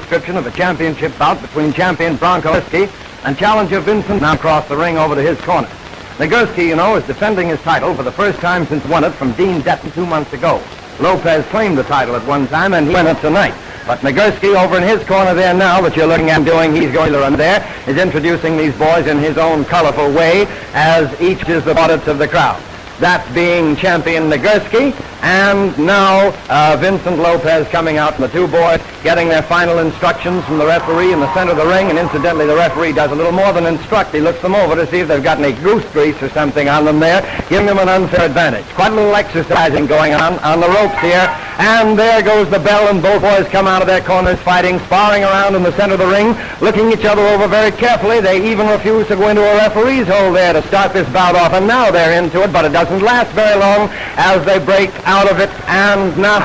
description of the championship bout between champion Bronko Nagurski and challenger Vincent now crossed the ring over to his corner. Nagurski, is defending his title for the first time since won it from Dean Detton 2 months ago. Lopez claimed the title at one time, and he won it tonight. But Nagurski over in his corner there now that you're looking at doing, he's going to run there, is introducing these boys in his own colorful way as each is the plaudits of the crowd. That being champion Nagurski, and now Vincent Lopez coming out, and the two boys getting their final instructions from the referee in the center of the ring, and incidentally the referee does a little more than instruct. He looks them over to see if they've got any goose grease or something on them there, giving them an unfair advantage. Quite a little exercising going on the ropes here, and there goes the bell, and both boys come out of their corners fighting, sparring around in the center of the ring, looking each other over very carefully. They even refuse to go into a referee's hole there to start this bout off, and now they're into it, but it doesn't last very long as they break out of it, and now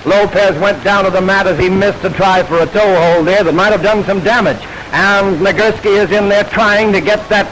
Lopez went down to the mat as he missed a try for a toe hold there that might have done some damage, and Nagurski is in there trying to get that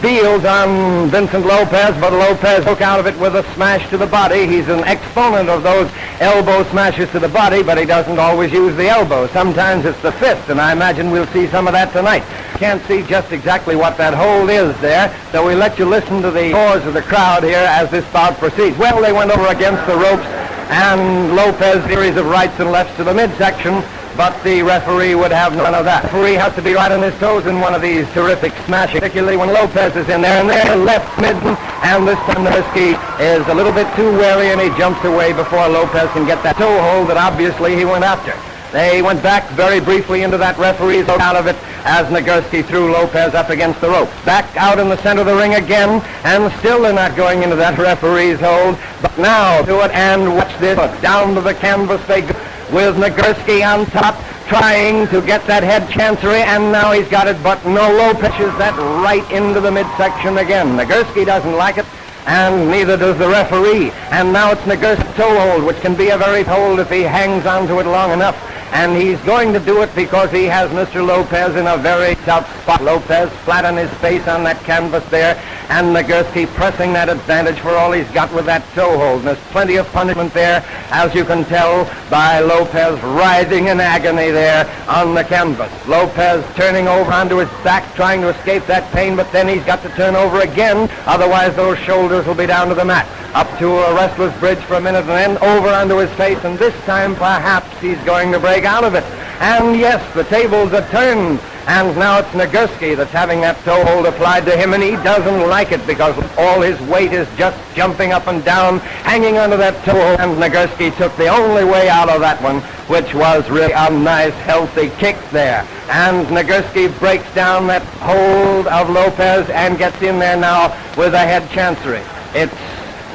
Beals on Vincent Lopez, but Lopez took out of it with a smash to the body. He's an exponent of those elbow smashes to the body, but he doesn't always use the elbow. Sometimes it's the fist, and I imagine we'll see some of that tonight. Can't see just exactly what that hold is there, so we let you listen to the roars of the crowd here as this bout proceeds. Well, they went over against the ropes, and Lopez series of rights and lefts to the midsection, but the referee would have none of that. The referee has to be right on his toes in one of these terrific smashes, particularly when Lopez is in there, and they're left midden, and this time Nagurski is a little bit too wary, and he jumps away before Lopez can get that toe hold that obviously he went after. They went back very briefly into that referee's out of it as Nagurski threw Lopez up against the rope. Back out in the center of the ring again, and still they're not going into that referee's hold, but now do it, and watch this, down to the canvas they go, with Nagurski on top, trying to get that head chancery, and now he's got it, but no, Lopez is that right into the midsection again. Nagurski doesn't like it, and neither does the referee, and now it's Nagurski's toe hold, which can be a very hold if he hangs on to it long enough, and he's going to do it because he has Mr. Lopez in a very tough spot. Lopez flat on his face on that canvas there, and Nagurski pressing that advantage for all he's got with that toe hold. And there's plenty of punishment there, as you can tell by Lopez writhing in agony there on the canvas. Lopez turning over onto his back, trying to escape that pain, but then he's got to turn over again, otherwise those shoulders will be down to the mat. Up to a wrestler's bridge for a minute, and then over onto his face, and this time perhaps he's going to break out of it. And yes, the tables are turned, and now it's Nagurski that's having that toe hold applied to him, and he doesn't like it because all his weight is just jumping up and down, hanging onto that toe hold, and Nagurski took the only way out of that one, which was really a nice, healthy kick there. And Nagurski breaks down that hold of Lopez and gets in there now with a head chancery. It's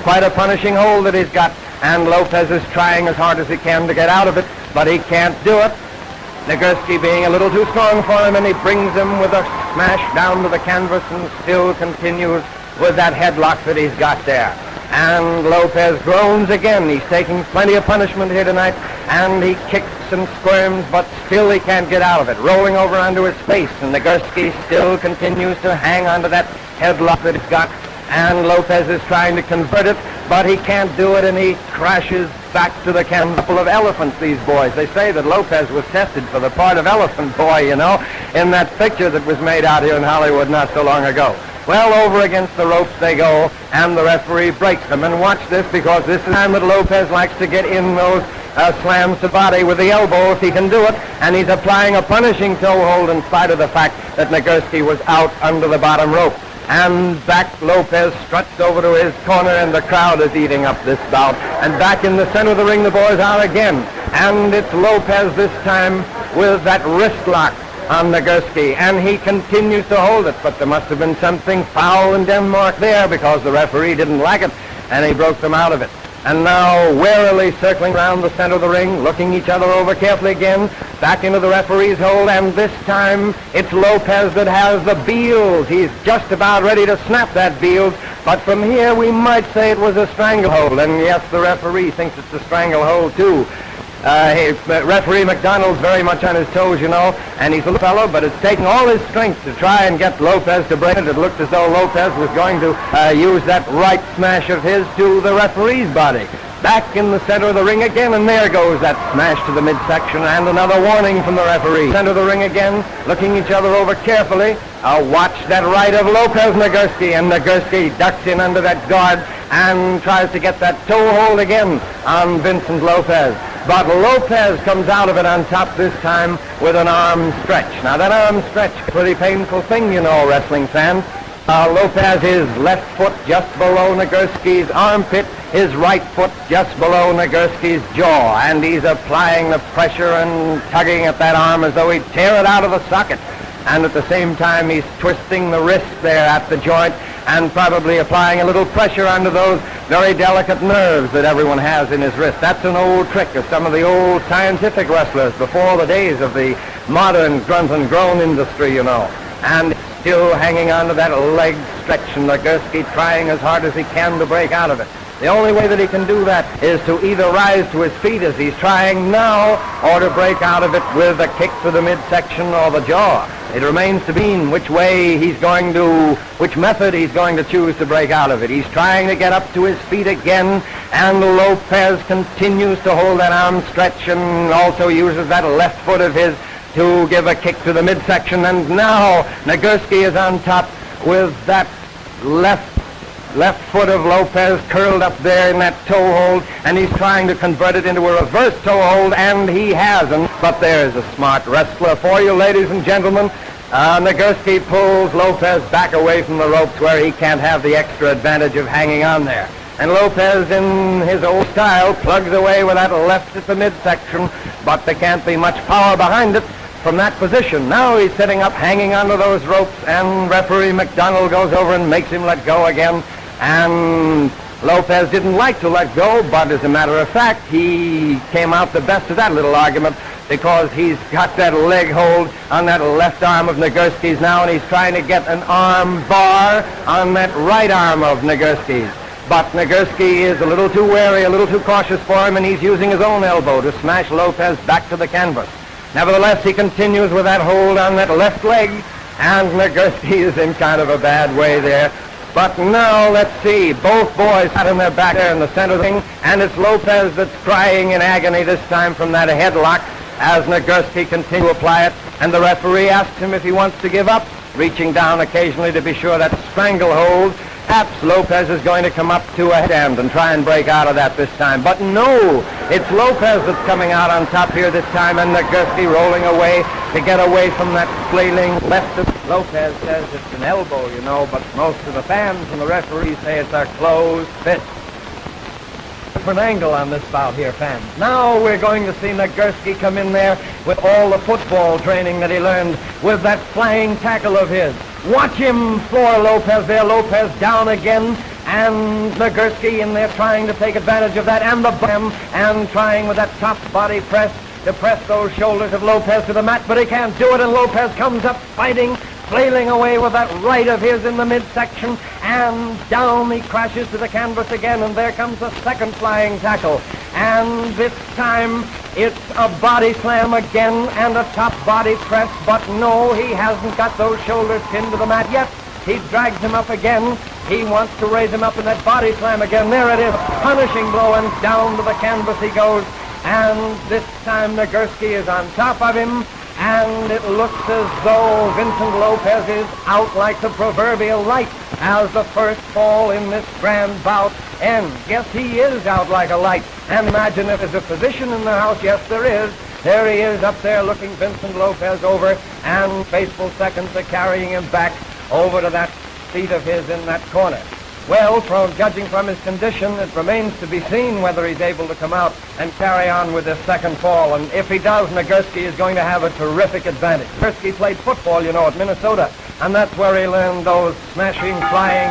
quite a punishing hold that he's got, and Lopez is trying as hard as he can to get out of it, but he can't do it. Nagurski being a little too strong for him, and he brings him with a smash down to the canvas and still continues with that headlock that he's got there. And Lopez groans again. He's taking plenty of punishment here tonight, and he kicks and squirms, but still he can't get out of it, rolling over onto his face, and Nagurski still continues to hang onto that headlock that he's got, and Lopez is trying to convert it, but he can't do it, and he crashes back to the canvas. A couple of elephants, these boys. They say that Lopez was tested for the part of elephant boy, in that picture that was made out here in Hollywood not so long ago. Well, over against the ropes they go, and the referee breaks them. And watch this, because this is the time that Lopez likes to get in those slams to body with the elbow if he can do it, and he's applying a punishing toe hold in spite of the fact that Nagurski was out under the bottom rope. And back Lopez struts over to his corner, and the crowd is eating up this bout. And back in the center of the ring the boys are again. And it's Lopez this time with that wrist lock on Nagurski, and he continues to hold it, but there must have been something foul in Denmark there because the referee didn't like it, and he broke them out of it. And now warily circling around the center of the ring, looking each other over carefully again, back into the referee's hold, and this time it's Lopez that has the Beals. He's just about ready to snap that Beals, but from here we might say it was a stranglehold, and yes, the referee thinks it's a stranglehold too. Referee McDonald's very much on his toes, and he's a little fellow, but it's taking all his strength to try and get Lopez to break it. It looked as though Lopez was going to use that right smash of his to the referee's body. Back in the center of the ring again, and there goes that smash to the midsection, and another warning from the referee. Center of the ring again, looking each other over carefully. Watch that right of Lopez Nagurski, and Nagurski ducks in under that guard and tries to get that toe hold again on Vincent Lopez. But Lopez comes out of it on top this time with an arm stretch. Now that arm stretch, pretty painful thing, you know, wrestling fans. Lopez's left foot just below Nagurski's armpit, his right foot just below Nagurski's jaw, and he's applying the pressure and tugging at that arm as though he'd tear it out of the socket. And at the same time, he's twisting the wrist there at the joint and probably applying a little pressure under those very delicate nerves that everyone has in his wrist. That's an old trick of some of the old scientific wrestlers before the days of the modern grunt and groan industry, you know. And still hanging on to that leg stretch, and Nagurski trying as hard as he can to break out of it. The only way that he can do that is to either rise to his feet as he's trying now, or to break out of it with a kick to the midsection or the jaw. It remains to be seen which method he's going to choose to break out of it. He's trying to get up to his feet again, and Lopez continues to hold that arm stretch and also uses that left foot of his to give a kick to the midsection. And now Nagurski is on top with that left foot of Lopez curled up there in that toe hold, and he's trying to convert it into a reverse toe hold, and he hasn't. But there's a smart wrestler for you, ladies and gentlemen. Nagurski pulls Lopez back away from the ropes where he can't have the extra advantage of hanging on there. And Lopez, in his old style, plugs away with that left at the midsection, but there can't be much power behind it from that position. Now he's sitting up, hanging onto those ropes, and referee McDonald goes over and makes him let go again. And Lopez didn't like to let go, but as a matter of fact, he came out the best of that little argument because he's got that leg hold on that left arm of Nagurski's now, and he's trying to get an arm bar on that right arm of Nagurski's. But Nagurski is a little too wary, a little too cautious for him, and he's using his own elbow to smash Lopez back to the canvas. Nevertheless, he continues with that hold on that left leg, and Nagurski is in kind of a bad way there. But now, let's see, both boys sat on their back there in the center of the ring, and it's Lopez that's crying in agony this time from that headlock as Nagurski continues to apply it, and the referee asks him if he wants to give up, reaching down occasionally to be sure that stranglehold. Perhaps Lopez is going to come up to a headstand and try and break out of that this time. But no, it's Lopez that's coming out on top here this time, and Nagurski rolling away to get away from that flailing left. Lopez says it's an elbow, you know, but most of the fans and the referees say it's a closed fist. Different angle on this bout here, fans. Now we're going to see Nagurski come in there with all the football training that he learned with that flying tackle of his. Watch him floor Lopez there. Lopez down again, and Nagurski in there trying to take advantage of that, and the bam, and trying with that top body press to press those shoulders of Lopez to the mat, but he can't do it, and Lopez comes up fighting, flailing away with that right of his in the midsection, and down he crashes to the canvas again, and there comes the second flying tackle. And this time it's a body slam again and a top body press, but no, he hasn't got those shoulders pinned to the mat yet. He drags him up again. He wants to raise him up in that body slam again. There it is, punishing blow, and down to the canvas he goes. And this time Nagurski is on top of him, and it looks as though Vincent Lopez is out like the proverbial light as the first fall in this grand bout ends. Yes, he is out like a light. And imagine if there's a physician in the house. Yes, there is. There he is up there looking Vincent Lopez over, and faithful seconds are carrying him back over to that seat of his in that corner. Well, judging from his condition, it remains to be seen whether he's able to come out and carry on with this second fall. And if he does, Nagurski is going to have a terrific advantage. Nagurski played football, you know, at Minnesota, and that's where he learned those smashing, flying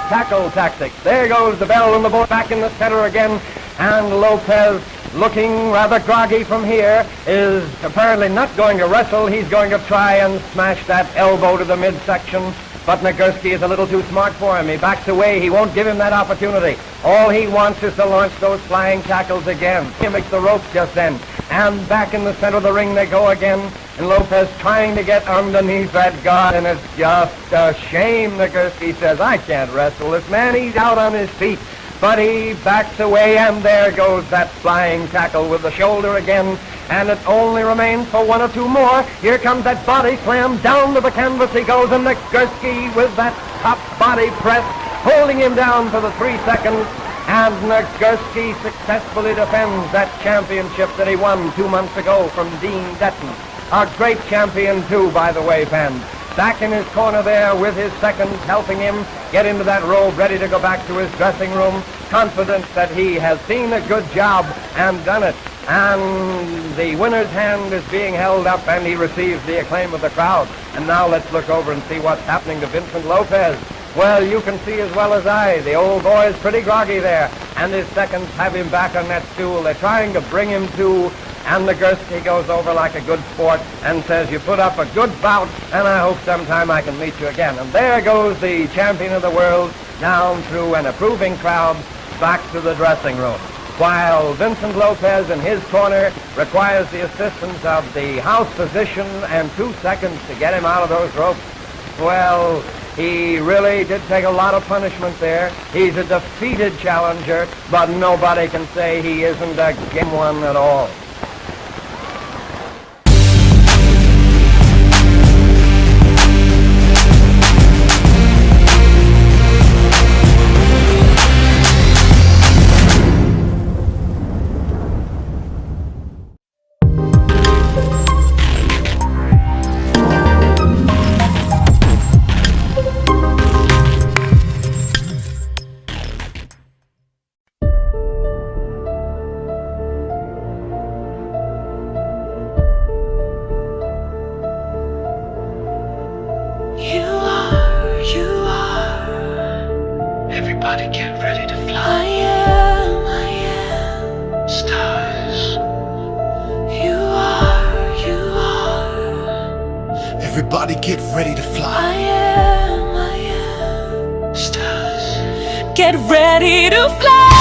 tackle tactics. There goes the bell and the ball back in the center again, and Lopez, looking rather groggy from here, is apparently not going to wrestle. He's going to try and smash that elbow to the midsection. But Nagurski is a little too smart for him. He backs away. He won't give him that opportunity. All he wants is to launch those flying tackles again. He makes the ropes just then. And back in the center of the ring they go again. And Lopez trying to get underneath that guard. And it's just a shame, Nagurski says. I can't wrestle this man. He's out on his feet. but he backs away, and there goes that flying tackle with the shoulder again, and it only remains for one or two more. Here comes that body slam, down to the canvas he goes, and Nagurski with that top body press, holding him down for the 3 seconds, and Nagurski successfully defends that championship that he won 2 months ago from Dean Detton. A great champion too, by the way, fans. Back in his corner there with his seconds helping him get into that robe, ready to go back to his dressing room, confident that he has seen a good job and done it. And the winner's hand is being held up, and he receives the acclaim of the crowd. And now let's look over and see what's happening to Vincent Lopez. Well, you can see as well as I, the old boy is pretty groggy there, and his seconds have him back on that stool. They're trying to bring him to, and Nagurski goes over like a good sport and says, you put up a good bout, and I hope sometime I can meet you again. And there goes the champion of the world down through an approving crowd back to the dressing room, while Vincent Lopez in his corner requires the assistance of the house physician and 2 seconds to get him out of those ropes. Well, he really did take a lot of punishment there. He's a defeated challenger, but nobody can say he isn't a game one at all. Everybody get ready to fly. I am stars. You are. Everybody get ready to fly. I am stars. Get ready to fly.